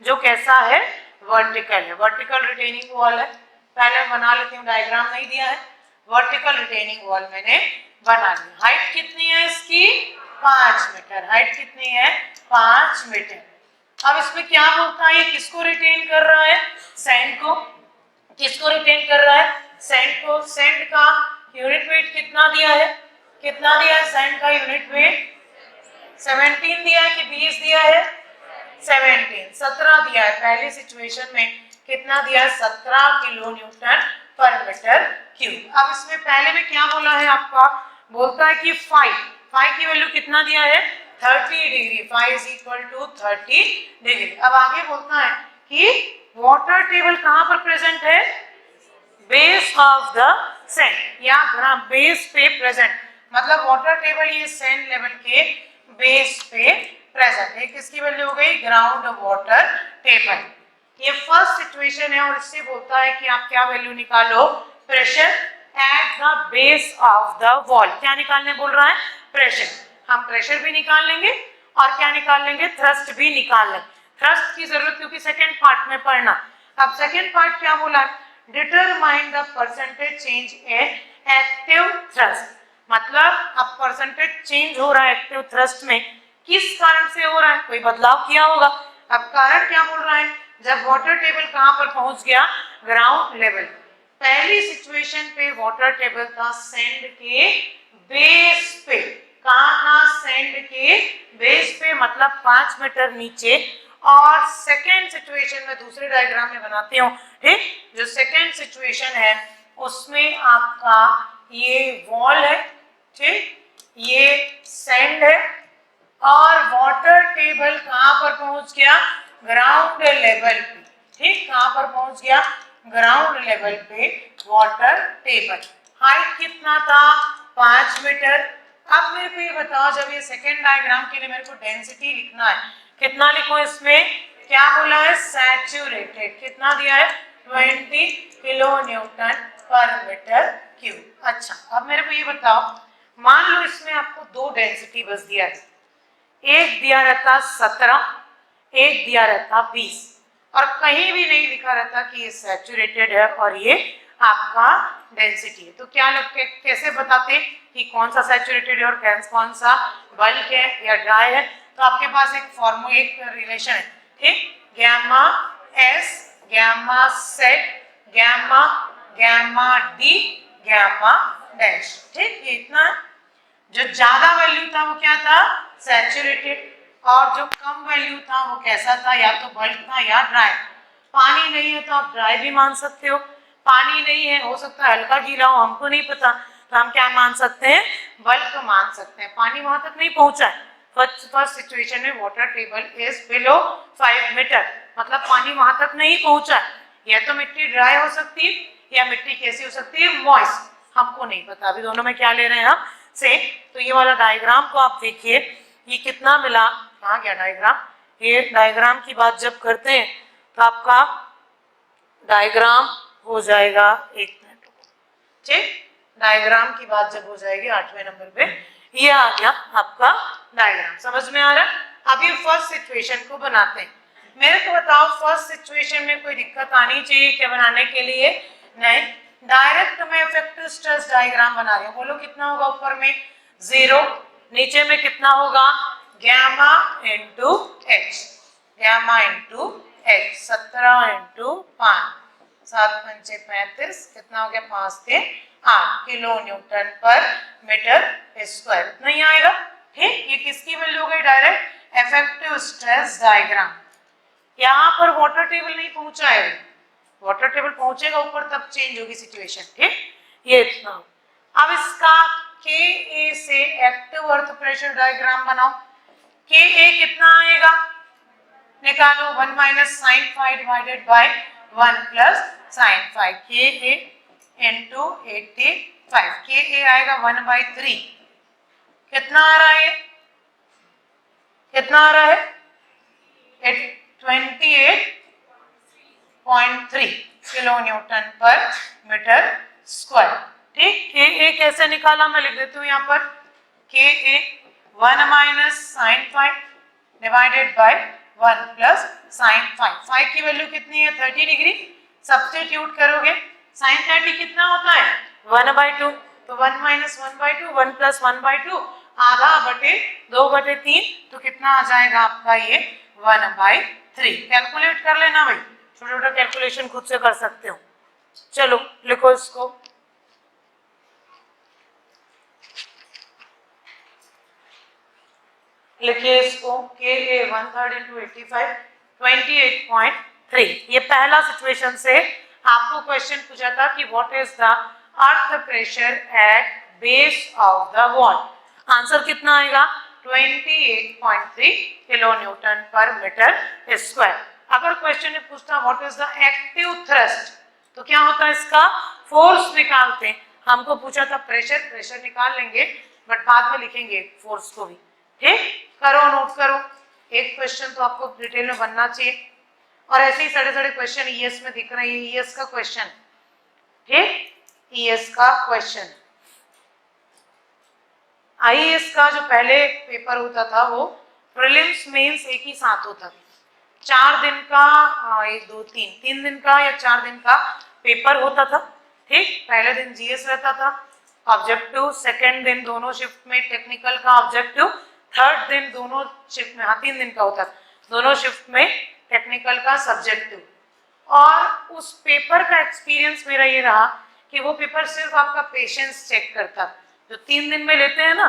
जो कैसा है, वर्टिकल है, वर्टिकल रिटेनिंग वॉल है। पहले बना लेती हूँ, डायग्राम नहीं दिया है। वर्टिकल रिटेनिंग वॉल मैंने बना ली। हाइट कितनी है इसकी, 5 मीटर। हाइट कितनी है, 5 मीटर। अब इसमें क्या बोलता है, ये किसको रिटेन कर रहा है, सैंड को। किसको रिटेन कर रहा है, सैंड को। सैंड का यूनिट वेट कितना दिया है, कितना दिया है सैंड का यूनिट वेट, 17 दिया है कि 20 दिया है, 17 दिया है। पहली सिचुएशन में कितना दिया है, 17 किलो न्यूटन पर मीटर क्यूब। अब इसमें पहले में क्या बोला है आपका, बोलता है कि फाई की वैल्यू कितना दिया है, 30 degree. Phi is equal to 30 degree. अब आगे बोलता है कि वाटर टेबल कहां पर प्रेजेंट है, बेस ऑफ द सैंड, या बेस पे प्रेजेंट, मतलब वाटर टेबल ये सैंड लेवल के बेस पे प्रेजेंट है। किसकी वैल्यू हो गई, ग्राउंड वाटर टेबल। ये फर्स्ट सिचुएशन है और इससे बोलता है कि आप क्या वैल्यू निकालो, pressure at the base of the wall. क्या निकालने बोल रहा है, प्रेशर। हम प्रेशर भी निकाल लेंगे और क्या निकाल लेंगे, थ्रस्ट भी निकाल लेंगे। थ्रस्ट की जरूरत क्योंकि सेकेंड पार्ट में पढ़ना। अब सेकेंड पार्ट क्या बोला, determine the percentage change in active thrust, मतलब अब परसेंटेज चेंज हो रहा है एक्टिव थ्रस्ट में, किस कारण से हो रहा है, कोई बदलाव किया होगा। अब कारण क्या बोल रहा है, जब वाटर टेबल कहां पर पहुंच गया, ग्राउंड लेवल। पहली सिचुएशन पे वाटर टेबल था सैंड के बेस पे, कहां था, सैंड के बेस पे, मतलब 5 मीटर नीचे। और सेकेंड सिचुएशन में दूसरे डायग्राम में बनाती हूँ, ठीक। जो सेकेंड सिचुएशन है उसमें आपका ये वॉल है, ठीक, ये सैंड है और वाटर टेबल कहां पर पहुंच गया, ग्राउंड लेवल पे, ठीक। कहां पर पहुंच गया, ग्राउंड लेवल पे वाटर टेबल। हाइट कितना था, 5 मीटर। अब मेरे को ये बताओ, जब ये सेकेंड डायग्राम के लिए मेरे को डेंसिटी लिखना है, कितना लिखो इसमें, क्या बोला है, सैचुरेटेड। कितना दिया है, 20 किलो न्यूटन पर मीटर क्यूब। अच्छा, अब मेरे को ये बताओ, मान लो इसमें आपको दो डेंसिटी बस दिया है, एक दिया रहता 17, एक दिया रहता 20, और कहीं भी नहीं लिखा रहता कि ये सैचुरेटेड है और ये आपका डेंसिटी है। तो क्या लोग कैसे बताते कि कौन सा सैचुरेटेड है और कौन सा बल्क है या ड्राई है। तो आपके पास एक फॉर्मूला, एक रिलेशन है, ठीक, gamma S, gamma sat, gamma, gamma D, gamma dash, ठीक। ये इतना, जो ज्यादा वैल्यू था वो क्या था, सैचुरेटेड, और जो कम वैल्यू था वो कैसा था, या तो बल्क था या ड्राई। पानी नहीं है तो आप ड्राई भी मान सकते हो, पानी नहीं है, हो सकता है हल्का गीला हो, हमको नहीं पता, तो हम क्या मान सकते हैं, बल्क मान सकते हैं। पानी वहां तक नहीं पहुंचा है। फर्स्ट सिचुएशन में water table is below 5 metre, मतलब पानी वहां तक नहीं पहुंचा। या तो मिट्टी ड्राई हो सकती है या मिट्टी कैसी हो सकती है, मॉइस्ट, हमको नहीं पता। अभी दोनों में क्या ले रहे हैं हम, से। तो ये वाला डायग्राम को आप देखिए, ये कितना मिला, कहाँ गया डायग्राम। ये डायग्राम की बात जब करते हैं तो आपका डायग्राम हो जाएगा, एक मिनट, ठीक। डायग्राम की बात जब हो जाएगी 8वें नंबर पे, ये आ गया आपका डायग्राम। समझ में आ रहा है। अब ये फर्स्ट सिचुएशन को बनाते हैं। मेरे को बताओ, फर्स्ट सिचुएशन में कोई दिक्कत आनी चाहिए क्या बनाने के लिए, नहीं। डायरेक्ट मैं इफेक्टिव स्ट्रेस डायग्राम बना रही हूँ। बोलो कितना होगा, ऊपर में 0, नीचे में कितना होगा, gamma into H, gamma into H, 17 into 5, 7 पंचे 35, कितना हो गया, 5 से 8 किलो न्यूटन पर मीटर स्क्वायर, नहीं आएगा, ठीक। ये किसकी वैल्यू हो गई, डायरेक्ट इफेक्टिव स्ट्रेस डायग्राम। यहाँ पर वाटर टेबल नहीं पहुंचा है, वाटर टेबल पहुंचेगा ऊपर तब चेंज होगी सिचुएशन, ठीक। ये इतना। अब इसका के ए से एक्टिव अर्थ प्रेशर डायग्राम बनाओ। के ए कितना आएगा, निकालो, 1 minus sine five divided by 1 plus sine five, K A into 85, के ए आएगा 1/3। कितना आ रहा है, कितना आ रहा है, 28.3 किलो न्यूटन पर मीटर स्क्वायर, ठीक। के ए कैसे निकाला, मैं लिख देती हूँ यहाँ पर, K A 1 minus sine five divided by 1 plus sine 5। 5 की वैल्यू कितनी है 30 डिग्री, सब्स्टिट्यूट करोगे साइन 30 कितना होता है 1/2, तो 1 माइनस 1/2, 1 प्लस 1/2 आधा बटे 2/3, तो कितना आ जाएगा आपका ये 1/3। कैलकुलेट कर लेना भाई, छोटा छोटा कैलकुलेशन खुद से कर सकते हो। चलो लिखो इसको, लिखिए इसको KA 1/3 into 85 28.3। ये पहला सिचुएशन से आपको क्वेश्चन पूछा था कि what is the earth pressure at base of the wall. Answer कितना आएगा 28.3 किलो न्यूटन पर मीटर स्क्वायर। अगर क्वेश्चन ने पूछता what is the active thrust, तो क्या होता है इसका फोर्स निकालते हैं। हमको पूछा था प्रेशर, प्रेशर निकाल लेंगे बट बाद में लिखेंगे फोर्स को भी। ठीक, करो नोट करो, एक क्वेश्चन तो आपको डिटेल में बनना चाहिए। और ऐसे ही सारे सारे क्वेश्चन ईएस में दिख रहे हैं, ईएस का क्वेश्चन, ठीक, ईएस का क्वेश्चन। आईएएस का जो पहले पेपर होता था वो प्रीलिम्स मेंस एक ही साथ होता था, 4 दिन का 1 2 3 दिन का या 4 दिन का पेपर होता था। ठीक, पहले दिन जीएस रहता था, ऑब्जेक्टिव, सेकेंड दिन दोनों शिफ्ट में टेक्निकल का ऑब्जेक्टिव, थर्ड दिन दोनों शिफ्ट में, 3 दिन का होता था, दोनों शिफ्ट में टेक्निकल का सब्जेक्टिव। और उस पेपर का एक्सपीरियंस मेरा ये रहा कि वो पेपर सिर्फ आपका पेशेंस चेक करता, जो 3 दिन में लेते हैं ना,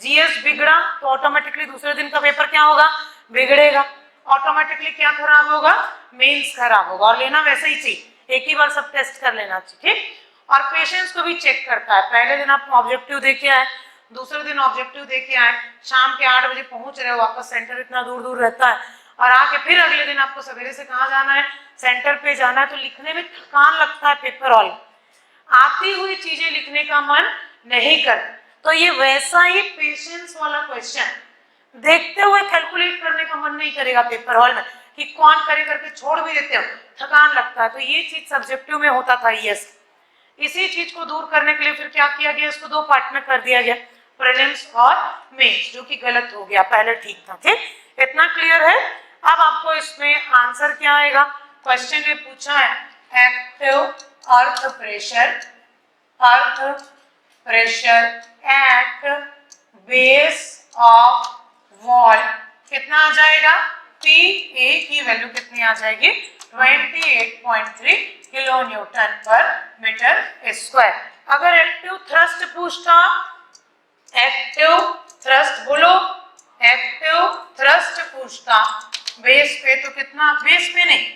जीएस बिगड़ा तो ऑटोमेटिकली दूसरे दिन का पेपर क्या होगा बिगड़ेगा, ऑटोमेटिकली क्या खराब होगा मेंस खराब होगा। और लेना वैसे ही चाहिए, एक ही बार सब टेस्ट कर लेना चाहिए। ठीक, और पेशेंस को भी चेक करता है, पहले दिन आप ऑब्जेक्टिव दे के आए, दूसरे दिन ऑब्जेक्टिव दे के आए, शाम के 8 बजे पहुंच रहे हो, वापस सेंटर इतना दूर दूर रहता है, और आके फिर अगले दिन आपको सवेरे से कहाँ जाना है सेंटर पे जाना है, तो लिखने में थकान लगता है, पेपर हॉल आती हुई चीजें लिखने का मन नहीं करता। तो ये वैसा ही पेशेंस वाला क्वेश्चन, देखते हुए कैलकुलेट करने का मन नहीं करेगा पेपर हॉल में कि कौन करे करके छोड़ भी देते हो, थकान लगता है। तो ये चीज सब्जेक्टिव में होता था यस। इसी चीज को दूर करने के लिए फिर क्या किया गया, इसको 2 पार्ट में कर दिया गया, प्रीलिम्स और मेंस, जो कि गलत हो गया, पहले ठीक था। ठीक, इतना क्लियर है। अब आपको इसमें आंसर क्या आएगा, क्वेश्चन में पूछा है active earth pressure at base of wall कितना आ जाएगा, PA की वैल्यू कितनी आ जाएगी 28.3 किलो न्यूटन पर मीटर स्क्वायर। अगर एक्टिव थ्रस्ट पूछता, एक्टिव थ्रस्ट बोलो, एक्टिव थ्रस्ट पूछता बेस पे, तो कितना, बेस पे नहीं,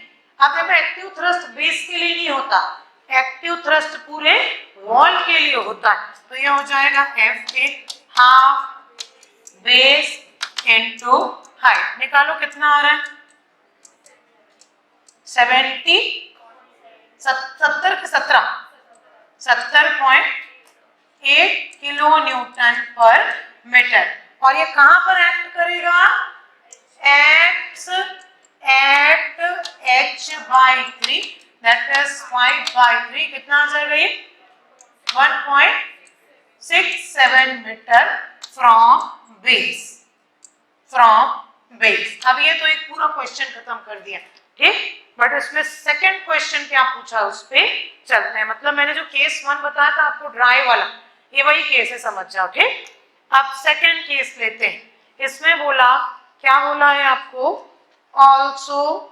आप देखो एक्टिव थ्रस्ट बेस के लिए नहीं होता, एक्टिव थ्रस्ट पूरे वॉल के लिए होता है। तो ये हो जाएगा FA half base into height. निकालो कितना आ रहा है 70.8 किलो न्यूटन पर मीटर। और ये कहां पर एक्ट करेगा, act at h/3 that is 5/3, कितना आ जाएगा ये 1.67 मीटर फ्रॉम बेस। अब ये तो एक पूरा क्वेश्चन खत्म कर दिया। ठीक, बट इसमें सेकंड क्वेश्चन क्या पूछा उस पे चलते हैं। मतलब मैंने जो केस 1 बताया था आपको ड्राई वाला, ये वही केस है, समझ जाओ। ठीक, अब सेकंड केस लेते हैं। इसमें बोला, क्या बोला है आपको, ऑल्सो